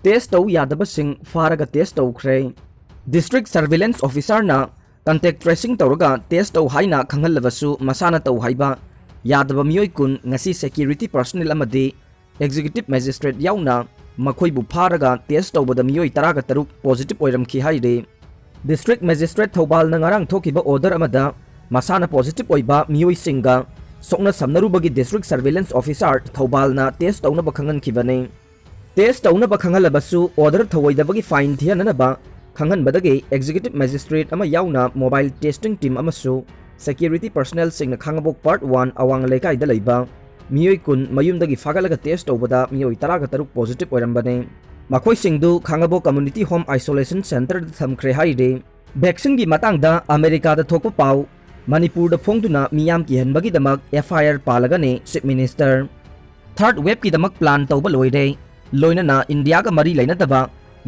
Test तौ यादबसिंग फारगा test तौख्रे district surveillance officer ना contact tracing तौरगा test तौ हाइना खंगलबसु मसाना तौ हाइबा यादब मियोय कुन ngasi security personnel amadi executive magistrate yauna मखोई बु फारगा टेस्ट तौबदा मियोय तरागा तरुक पॉजिटिव ओइरमखि हाइरे डिस्ट्रिक्ट मैजिस्ट्रेट थौबाल नंगारांग थोकिबा ऑर्डर अमदा मसाना पॉजिटिव ओइबा मियोय सिंगा सोकना समनरुबगी डिस्ट्रिक्ट सर्विलेंस ऑफिसर थौबालना टेस्ट तौना बखंगन खिबने टेस्ट तौना बखंगलबसु ऑर्डर थवैदबगी फाइन थियननबा खंगन बदगे एग्जीक्यूटिव मैजिस्ट्रेट अमा याउना मोबाइल टेस्टिंग टीम अमसु security personnel sing खंगबोक part 1 अवांग लेकाइदा लैबा मियोय कुन मयुमदगी फागलगा टेस्ट तौबदा मियोय तरागा तरुक पॉजिटिव ओइरमबने मखोय सिंगदु खंगबोक कम्युनिटी होम आइसोलेशन सेंटर थमख्रे हाइरे वैक्सीन की मातांगदा अमेरिका दा थोकपा पाउ मणिपुर दा फोंगदुना मियाम की हनबगी दमक FIR पालगने चीफ मिनिस्टर थर्ड वेब की दमक प्लान तौबा लोइरे लोइनना इंडिया का मरी लेनदबा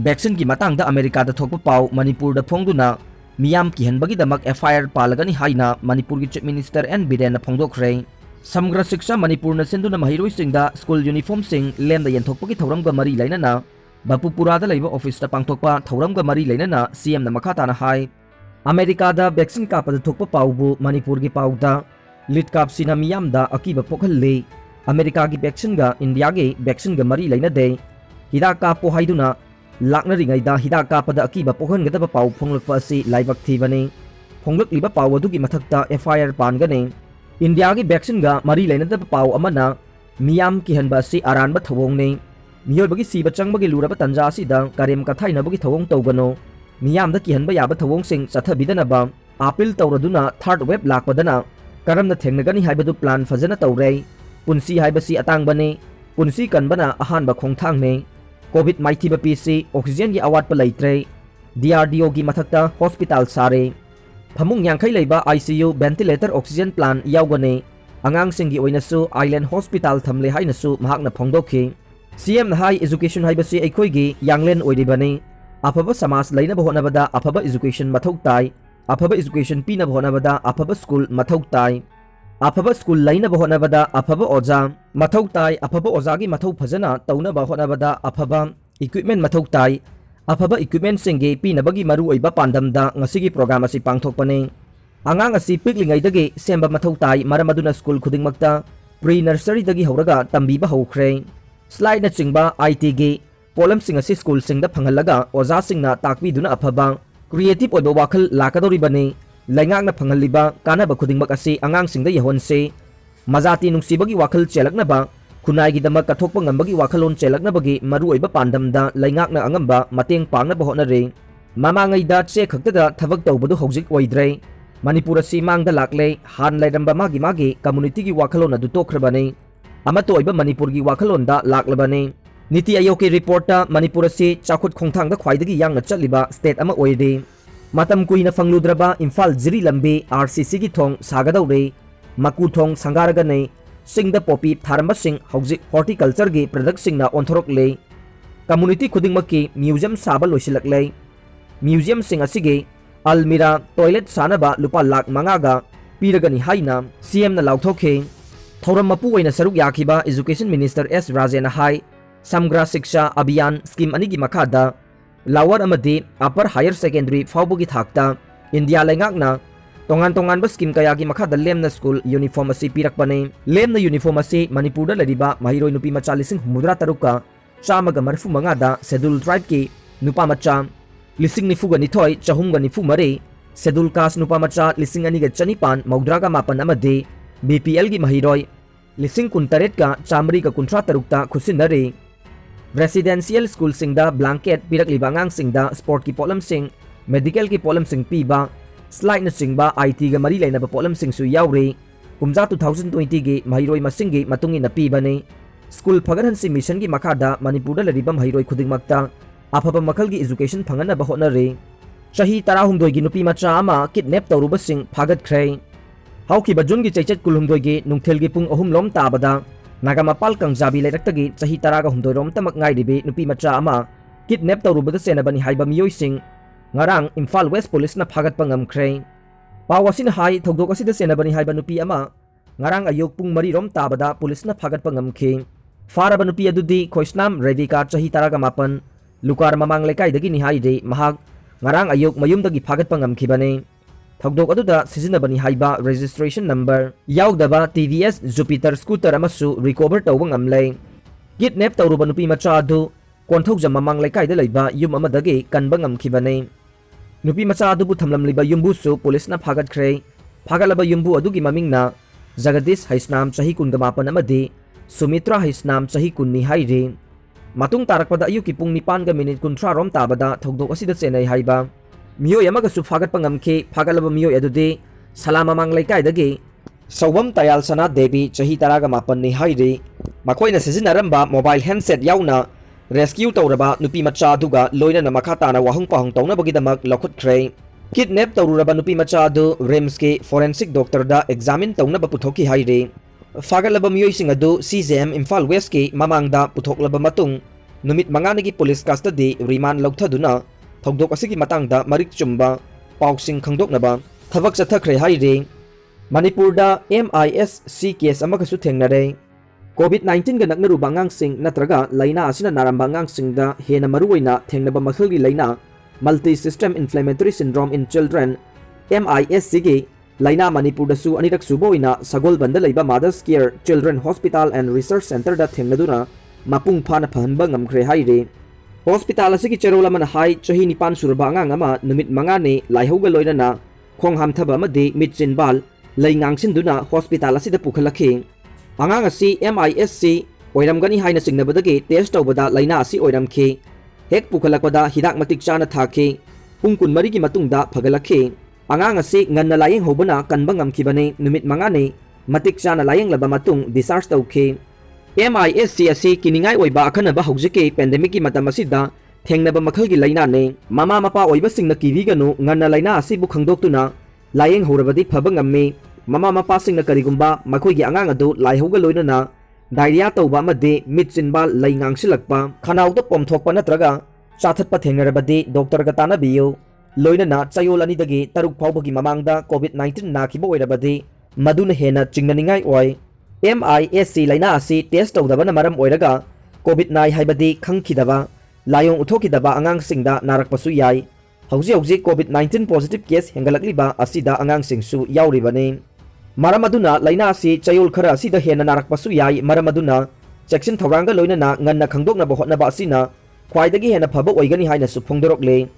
वैक्सीन की मातांगदा अमेरिका दा थोकपा पाउ मणिपुर दा फोंगदुना मियाम की हनबगी दमक FIR पालगनी हाइना मणिपुर की चीफ मिनिस्टर एन बिरेन फोंदोखरे समग्र शिक्षा मणिपुर न सिंधुना महिरोई सिंगदा स्कूल यूनिफॉर्म सिंग लेंदा यंथोकपगी थौरमगा मरी लेनना बापुपुरादा लैबा ऑफिस ता पांगथोकपा थौरमगा मरी लेनना CM न मखाताना हाई अमेरिका दा वैक्सीन कापदा थोकपा पाउबु मणिपुर की पाउदा लिट कापसिना मियामदा अकीबा पोखल्ले अमेरिका की वैक्सीन गा इंडिया के वैक्सीन गा मरी लेनदे हिदा कापो हाइदुना लाकनरिंगैदा हिदा कापदा अकीबा पोखनगदबा पाउ फोंगलकपा असि लाइबक थीबने फोंगलकलिबा पाउ अदुगी मथक्ता FIR पानगने इंडिया की वैक्सीन गा मरी लेनदबा पाउ अमना मियाम की हनबा असि अरानबा थवोंगने मियोबगी सीबा चंगबगी लुरबा तंजा असिदा करेम कथाइनबगी थवोंग तौगनो मियामदा की हनबा याबा थवोंग सिंग चथबिदनबा अपील तौरदुना थर्ड वेब लाकपदना करमना थेंगनगनी हाइबदु प्लान फजना तौरे पुंसी हाइबसी अतांगबने पुंसी कनबना अहानबा खोंगथांगने कोविड माइथीबा पीसी ऑक्सीजन की अवाटपा लैत्रे DRDO की मथक्ता हॉस्पिटल सारे फमुंग यांखै लैबा ICU वेंटिलेटर ऑक्सीजन प्लान यावगने अंगांग सिंगी ओइनसु आइलैंड हॉस्पिटल थमले हाइनसु महाकना फोंगदोखि CM न हाई एजुकेशन हाइबसी अखोइगी यांगलेन ओइरिबने अफबा समाज लैनबा होनबदा अफबा एजुकेशन मथौ ताई अफबा एजुकेशन पीनबा होनबदा अफबा स्कूल मथौ ताई अफबा स्कूल लैनबा होनबदा अफबा ओजा मथौ ताई अफबा ओजागी मथौ फजना तौनबा होनबदा अफबा इक्विपमेंट मथौ ताई अफबा इक्विपमेंट सिंगे पीनबगी मरु ओइबा पांडमदा ngasiगी प्रोग्राम असि पांगथोकपने अंगांग असि पिकलिंगैदगी सेंबा मथौ ताई मरमदुना स्कूल खुदिंगमक्ता प्री नर्सरी दगी हौरगा तंबीबा हौख्रे स्लाइड न चिंगबा IT गे पोलम सिंग असि स्कूल सिंगदा फंगलगा ओजा सिंगना ताकबीदुना अफबा क्रिएटिव ओइबा वाखल लाकदोरिबने लैंगांगना फंगलिबा कानबा खुदिंगमक असि अंगांग सिंगदा यहोनसे मजाती नुंसीबगी वाखल चेलकनबा खुनाई दमक कथोप ngambagi wakhalon chelaknabagi maru oiba pandamda laingakna angamba mateng pangnaba honare mamangaida che khaktada thabak tawbadu hojik oidre manipur asi mangda lakle han lairamba magi community gi wakhalon adu tokhrabane amato oiba manipur gi wakhalon da laklabane niti ayog ki report ta manipur asi chakhut khongthang da khwaidagi yangna chaliba state ama oide matam kuina fangludraba imphal jiri lambe RCC gi thong sagadawre maku thong sangaragane सिंगदा poppy थारंबा सिंग हौजिक horticulture गे product सिंगना ओंथोरकले community खुदिंगमकी museum साबा लोइसिलकले म्यूजियम सिंग असिगे अलमीरा टॉयलेट सानबा लुपा लाख मंगागा पीरगनी हाइना CM ना लाउथोखे थौरम मपु ओइना सरुक याखिबा एजुकेशन मिनिस्टर S राजेना हाई समग्र शिक्षा अभियान स्कीम अनिगी मखादा लावर अमदे अपर हायर सेकेंडरी फाउबुगी थाकता इंडिया लेंगाकना तोंगान तोंगान बस स्कीम कया की मखा लेमना स्कूल यूनिफॉर्म असी पिरकपने लेमना यूनिफॉर्म असी मणिपुर लरिबा महिरोई नुपी मचा 53 चामगा मरफु मंगादा शेड्यूल ट्राइब की नुपा मचा 94 494 शेड्यूल कास्ट नुपा मचा 2,295 मौद्रागा मापन अमदे BPL की महिरोई 19 का चामरी का 53 खुसिनरे रेसिडेंशियल स्कूल सिंगदा ब्लैंकेट पिरकलिबा अंगांग सिंगदा स्पोर्ट की पोलम सिंग मेडिकल की पोलम सिंग पीबा स्लाइड चिंबा IT गा मरी लेनबा पोलम सिंगसु यावरे कुमजा 2020 गे महिरोई मसिंगे मतुंगी न पीबने स्कूल फगनहनसी मिशन की मखादा मणिपुर लरिबा महिरोई खुदिंगमक्ता अफबा मखल की एजुकेशन फंगनबा होनरे चही 13 गी नुपी मचा अमा किडनैप तौरुबा सिंग फागतख्रे हौखिबा जुन गी चैचत कुलहुमदोई गे नुंगथेल गी पुंग अहुम लोम ताबदा नागामपाल कंजाबी लेरक्तगी चही 13 रोम तमक ngairibe नुपी मचा अमा kidnap तौरुबदा सेनबनी हाइबा मियोई Singh ngarang Imphal West Police na phagat pangamkhre pawasin hai thogdok asida senabani haiba nupi ama ngarang ayok pung mari rom tabada police na phagat pangamkhe faraba nupi adudi khoisnam Revika chahi 18 Lukar mamang lekai ni haide mahak ngarang ayuk mayumdagi phagatpa ngamkhibane. Thogdok aduda sizinabani haiba registration number yaudaba TVS Jupiter scooter amasu recover tawba ngamlei. Kidnap tawruba nupi macha adu konthokja mamang lekai laiba yum amadagi kanba ngamkhibane. Nupi macha adubu thamlamliba yumbu su police na phagatkhre. Phagalaba yumbu adugi mamingna Jagadish haisnam chahi 18 amadi Sumitra haisnam chahi 19 haire. Matung tarakpada ayuki pung 9:30 rom tabada thogdok asida chenai haiba miyoy amaga su phagatpa ngamkhe. Phagalaba miyoy adude Salama mamang leikaidagi Sawam Tayal Sana Devi chahi 18 ni haire. Makoina sizinaramba mobile handset yauna rescue tawraba nupi macha aduga loina na makhatana wahung pahung tawnabagidamak lokhutkhrei. Kidnap tawruraba nupi macha adu RIMS ke forensic doctor da examine tawnaba puthoki haire. Fagalaba miyoy sing adu CJM Imphal West ke mamangda puthoklaba matung numit manganagi police custody remand lawthaduna thogdok asigi matangda marik chumba pausing khangdoknaba thabak chathakre haire. Manipurda MISC case amakasu thengnare. COVID-19 ga naknaruba angangsing natraga laina asina naramba angangsingda hena maruoina thengnaba makhalgi laina multi-system inflammatory syndrome in children MISC ge laina Manipur da su anirak suboina Sagolbanda laiba Mothers Care Children Hospital and Research Center da thengnaduna mapung phana phanba ngamkhre haire. Hospital asigi cherola man hai chahi 9 surba angang ama numit mangane laihauga loinana khong hamthaba amadi mitchin bal laingang duna hospital asida pukhalakhi. Angang asi MISC oiramgani haina singnabadagi test tawbada laina asi oiramkhi. Hek pukhalakpada hidak matik chana thakhi. Pung 12 gi matungda phagalakhi. Angang asi nganna layeng hobana kanba ngamkhibane numit mangane matik chana layeng laba matung discharge tawkhi. MISC asi kiningai oiba akhanaba haujike pandemic ki matam asida thengnaba makhalgi laina ne mama mapa oiba singna kiviganu nganna laina asi bu khangdoktuna layeng horabadi phaba ngamme. Mama mapa singna karigumba makhoigi angang adu laihauga loinana diarrhea tawba amadi mitchinbal laingangsilakpa khanauda pomthokpa natraga chathatpa thengnarabadi doctor ga tanabiyo. Loinana chayol anidagi taruk phawbagi mamangda COVID-19 nakhiba oirabadi maduna hena chingnaningai oi. MISC laina asi test tawdabana maram oiraga COVID-19 haibadi khangkhidaba layong uthokidaba angangsingda narakpasu yai. Hauji COVID-19 positive case hengalakliba asida angangsingsu yauribane. Maramaduna laina asi chayol khara asida hena narakpasu yai. Maramaduna checksin thawranga loinana nganna khangdoknaba hotnaba asina khwaidagi hena phaba oigani haina su phongdorokle.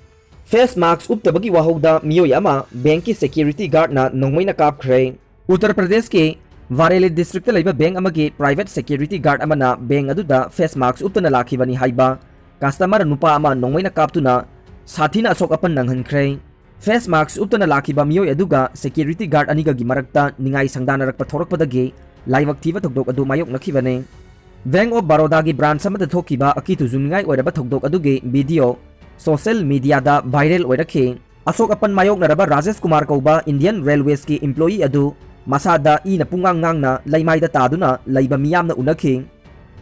Face mask uptabagi wahauda miyoy ama bank ki security guard na nongmaina kapkhre. Uttar Pradesh ke Vareli district laiba bank amagi private security guard amana bank aduda face mask uptana lakhibani haiba customer nupa ama nongmaina kaptuna sathina asok apan nanghankhre. Face mask uptana lakhiba miyoy aduga security guard aniga gi marakta ningai sangdanarakpa thorakpadagi laibak thiba thogdok adu mayok nakhibane. Bank of Baroda gi branch samada thokiba akitu zumningai oiraba thogdok adugi video social media da viral oirakhi. Asok apan mayok naraba Rajesh Kumar kauba Indian Railways ki employee adu masada ina pungangang na laimaida taduna laiba miyamna unakhi.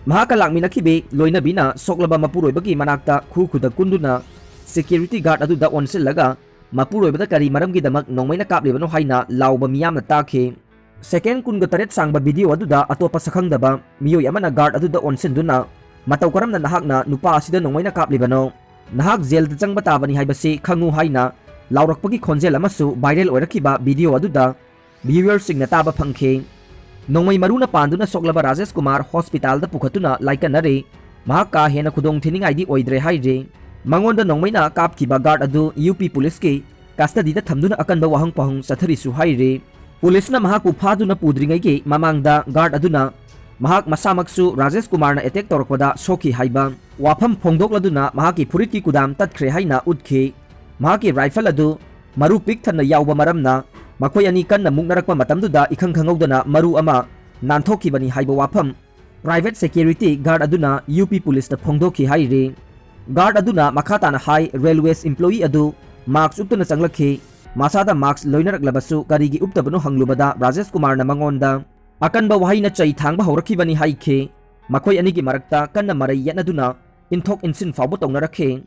Mahaka lakminakhibe loinabina soklaba mapuroibagi manakta khuda kunduna security guard adu da onsillaga mapuroibada kari maramgi damak nongmaina kaplibano haina lauba miyamna takhi. Second kunga taret sangba video adu da atopa sakhangdaba miyoy amana guard adu da onsinduna mataw karamna nahakna nupa asida nongmaina kaplibano nahak jail da changba tabani haibasi khangu haina laurakpagi khonjel amasu viral oirakhiba video adu da viewers singna taba phangkhe. Nongmai maruna panduna soklaba Rajesh Kumar hospital da pukhatuna laikanare mahaka hena khudong thiningai di oidre haire. Mangonda nongmaina kapkiba guard adu UP police ke custody da thamduna akanba wahang pahung sathari su haire. Police na mahaku phaduna pudringai ke mamangda guard aduna mahak masamaksu Rajesh Kumar na attack torokpada soki haiba wafam phongdokladuna mahaki furit ki kudam tatkhre haina utkhe. Mahaki rifle adu maru pik thanna yawba maramna makhoi ani kanna muknarakpa matamduda ikhang khangawdana maru ama nanthokibani haiba wafam private security guard aduna UP police na phongdokhi haire. Guard aduna makhatana hai railways employee adu marks uptuna changlakhi. Masada marks loinaraklabasu karigi uptabano hanglubada Rajesh Kumar na mangonda akanba wahai na chai thangba horakhibani haikhe. Makhoi anigi marakta kanna marai yanaduna inthok insin fawbo tongnarakhe.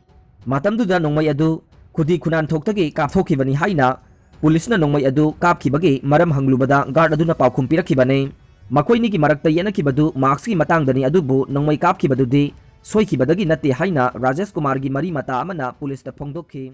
Matamduda nongmai adu khudi khunan thoktagi kapthokibani haina police na nongmai adu kapkhibagi maram hanglubada guard aduna paukhum pirakhibane. Makhoi nigi marakta yanakibadu marks ki matangdani adubu nongmai kapkhibadudi सोइखिबदगी नते हाइना राजेश कुमार की मरी मता अमना police ता फोंदोखि।